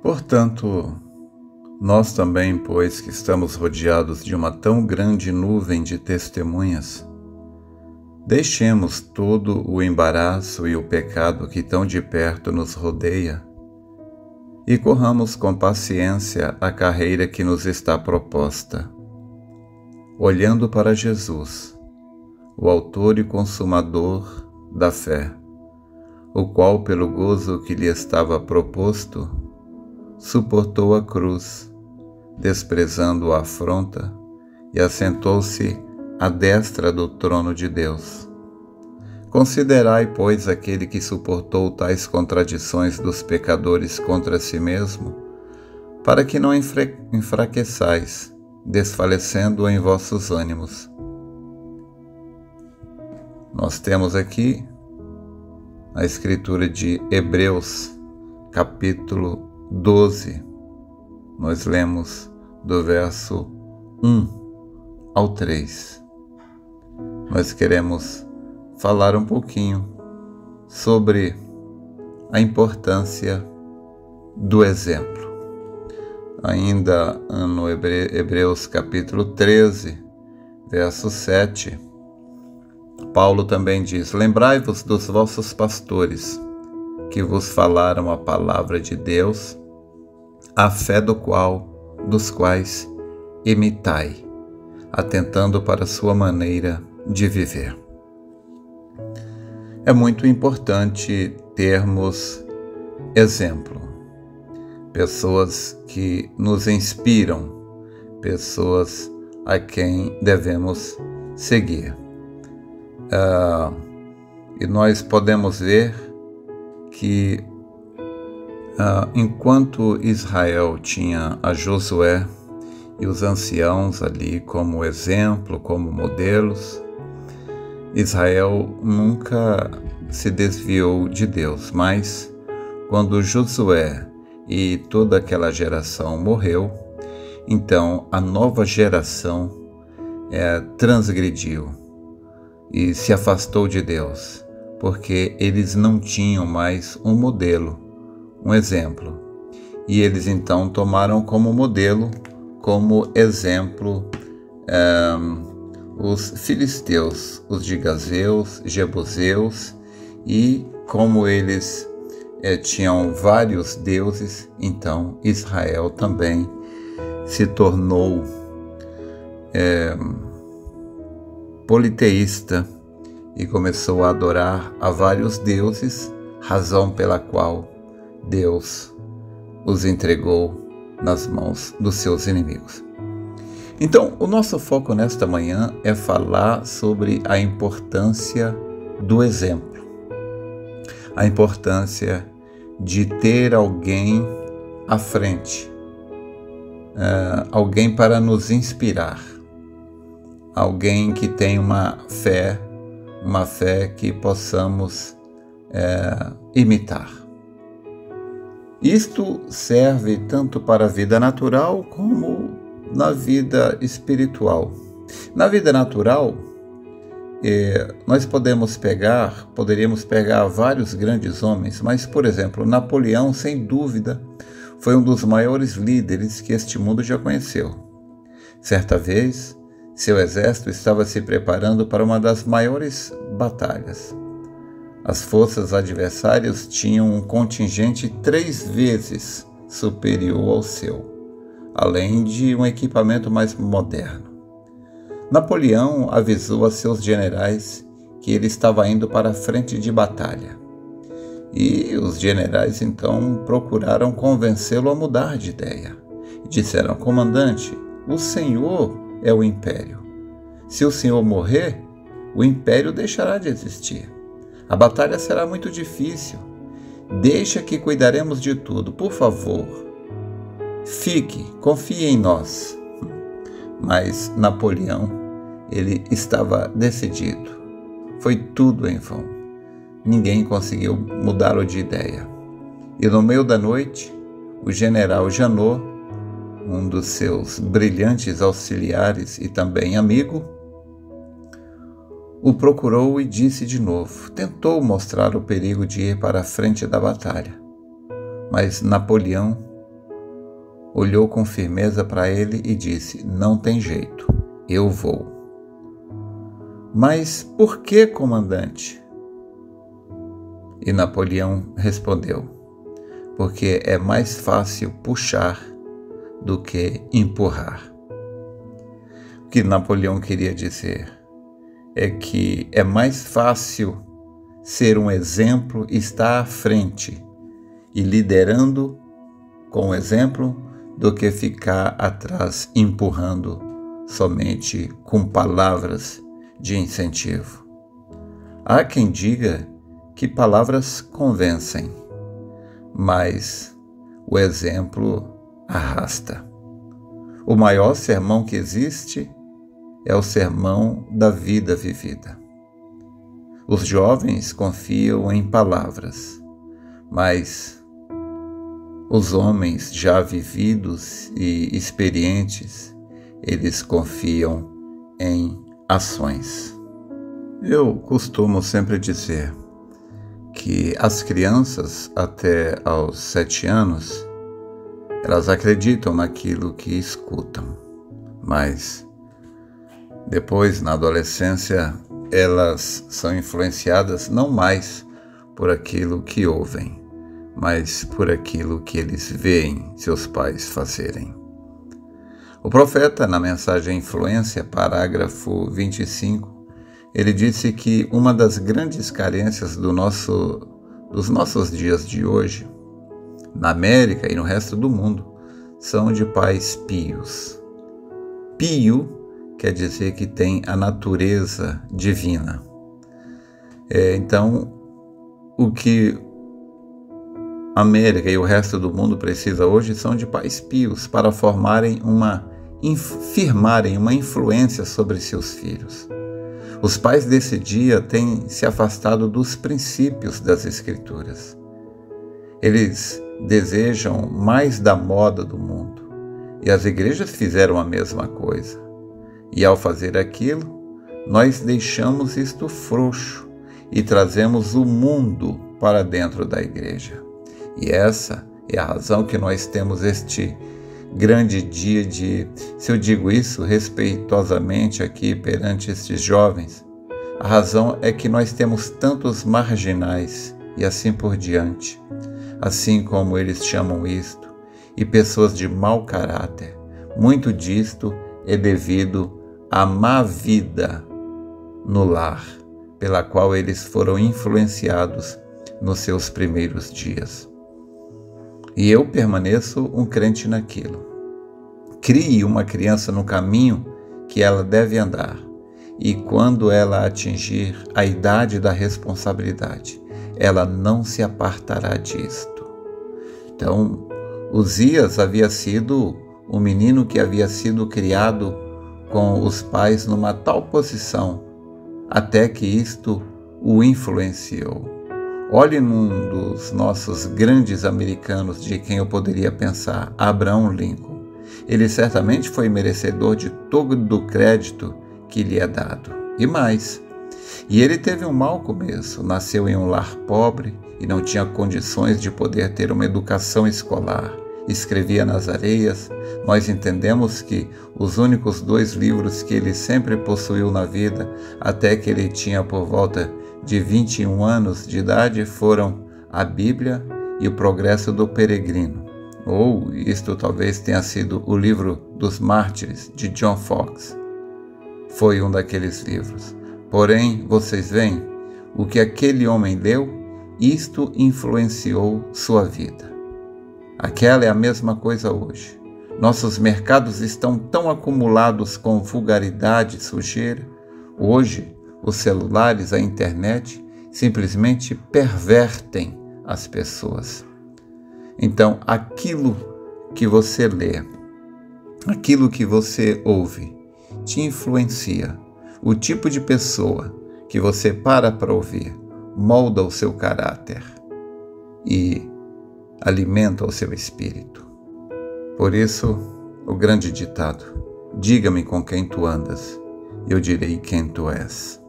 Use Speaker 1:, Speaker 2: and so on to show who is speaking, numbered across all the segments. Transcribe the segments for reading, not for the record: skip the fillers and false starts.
Speaker 1: Portanto, nós também, pois que estamos rodeados de uma tão grande nuvem de testemunhas, deixemos todo o embaraço e o pecado que tão de perto nos rodeia e corramos com paciência a carreira que nos está proposta, olhando para Jesus, o autor e consumador da fé, o qual, pelo gozo que lhe estava proposto, suportou a cruz, desprezando a afronta, e assentou-se à destra do trono de Deus. Considerai, pois, aquele que suportou tais contradições dos pecadores contra si mesmo, para que não enfraqueçais, desfalecendo em vossos ânimos. Nós temos aqui a escritura de Hebreus, capítulo 12. Nós lemos do verso 1 ao 3. Nós queremos falar um pouquinho sobre a importância do exemplo. Ainda no Hebreus capítulo 13, verso 7, Paulo também diz: lembrai-vos dos vossos pastores, que vos falaram a palavra de Deus, a fé dos quais imitai, atentando para a sua maneira de viver. É muito importante termos exemplo, pessoas que nos inspiram, pessoas a quem devemos seguir. E nós podemos ver que enquanto Israel tinha a Josué e os anciãos ali como exemplo, como modelos, Israel nunca se desviou de Deus, mas quando Josué e toda aquela geração morreu, então a nova geração transgrediu e se afastou de Deus, porque eles não tinham mais um modelo, um exemplo. E eles então tomaram como modelo, como exemplo, os filisteus, os gigazeus, jebuseus, e como eles tinham vários deuses, então Israel também se tornou politeísta e começou a adorar a vários deuses, razão pela qual Deus os entregou nas mãos dos seus inimigos. Então, o nosso foco nesta manhã é falar sobre a importância do exemplo, a importância de ter alguém à frente, alguém para nos inspirar, alguém que tem uma fé que possamos imitar. Isto serve tanto para a vida natural como na vida espiritual. Na vida natural, nós poderíamos pegar vários grandes homens, mas, por exemplo, Napoleão, sem dúvida, foi um dos maiores líderes que este mundo já conheceu. Certa vez, seu exército estava se preparando para uma das maiores batalhas. As forças adversárias tinham um contingente 3 vezes superior ao seu, além de um equipamento mais moderno. Napoleão avisou a seus generais que ele estava indo para a frente de batalha. E os generais então procuraram convencê-lo a mudar de ideia. Disseram: comandante, o senhor é o império. Se o senhor morrer, o império deixará de existir. A batalha será muito difícil. Deixa que cuidaremos de tudo, por favor. Confie em nós. Mas Napoleão, ele estava decidido. Foi tudo em vão. Ninguém conseguiu mudá-lo de ideia. E no meio da noite, o general Janot, um dos seus brilhantes auxiliares e também amigo, o procurou e disse de novo. Tentou mostrar o perigo de ir para a frente da batalha. Mas Napoleão olhou com firmeza para ele e disse: "Não tem jeito, eu vou." "Mas por que, comandante?" E Napoleão respondeu: "Porque é mais fácil puxar do que empurrar." O que Napoleão queria dizer é que é mais fácil ser um exemplo, estar à frente e liderando com o exemplo, do que ficar atrás empurrando somente com palavras de incentivo. Há quem diga que palavras convencem, mas o exemplo arrasta. O maior sermão que existe é o sermão da vida vivida. Os jovens confiam em palavras, mas os homens já vividos e experientes, eles confiam em ações. Eu costumo sempre dizer que as crianças até aos 7 anos, elas acreditam naquilo que escutam, mas depois, na adolescência, elas são influenciadas não mais por aquilo que ouvem, mas por aquilo que eles veem seus pais fazerem. O profeta, na mensagem Influência, parágrafo 25, ele disse que uma das grandes carências dos nossos dias de hoje, na América e no resto do mundo, são de pais pios. Pio quer dizer que tem a natureza divina. Então, o que a América e o resto do mundo precisa hoje são de pais pios para firmarem uma influência sobre seus filhos. Os pais desse dia têm se afastado dos princípios das Escrituras. Eles desejam mais da moda do mundo, e as igrejas fizeram a mesma coisa. E ao fazer aquilo, nós deixamos isto frouxo e trazemos o mundo para dentro da igreja. E essa é a razão que nós temos este grande dia se eu digo isso respeitosamente aqui perante estes jovens, a razão é que nós temos tantos marginais e assim por diante, assim como eles chamam isto, e pessoas de mau caráter. Muito disto é devido à má vida no lar, pela qual eles foram influenciados nos seus primeiros dias. E eu permaneço um crente naquilo. Crie uma criança no caminho que ela deve andar, e quando ela atingir a idade da responsabilidade, ela não se apartará disto. Então, Uzias havia sido um menino que havia sido criado com os pais numa tal posição, até que isto o influenciou. Olhe num dos nossos grandes americanos de quem eu poderia pensar, Abraham Lincoln. Ele certamente foi merecedor de todo o crédito que lhe é dado. E mais, e ele teve um mau começo, nasceu em um lar pobre e não tinha condições de poder ter uma educação escolar. Escrevia nas areias. Nós entendemos que os únicos 2 livros que ele sempre possuiu na vida, até que ele tinha por volta de 21 anos de idade, foram a Bíblia e o Progresso do Peregrino. Ou isto talvez tenha sido o livro dos Mártires, de John Foxe. Foi um daqueles livros. Porém, vocês veem, o que aquele homem leu, isto influenciou sua vida. Aquela é a mesma coisa hoje. Nossos mercados estão tão acumulados com vulgaridade e sujeira. Hoje, os celulares, a internet, simplesmente pervertem as pessoas. Então, aquilo que você lê, aquilo que você ouve, te influencia. O tipo de pessoa que você para ouvir molda o seu caráter e alimenta o seu espírito. Por isso, o grande ditado: diga-me com quem tu andas, eu direi quem tu és.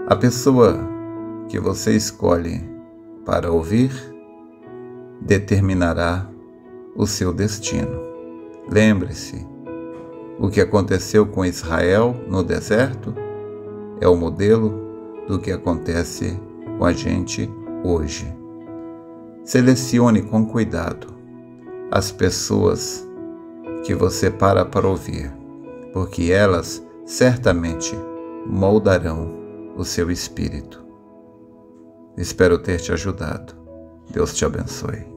Speaker 1: A pessoa que você escolhe para ouvir determinará o seu destino. Lembre-se, o que aconteceu com Israel no deserto é o modelo do que acontece com a gente hoje. Selecione com cuidado as pessoas que você para ouvir, porque elas certamente moldarão o seu espírito. Espero ter te ajudado. Deus te abençoe.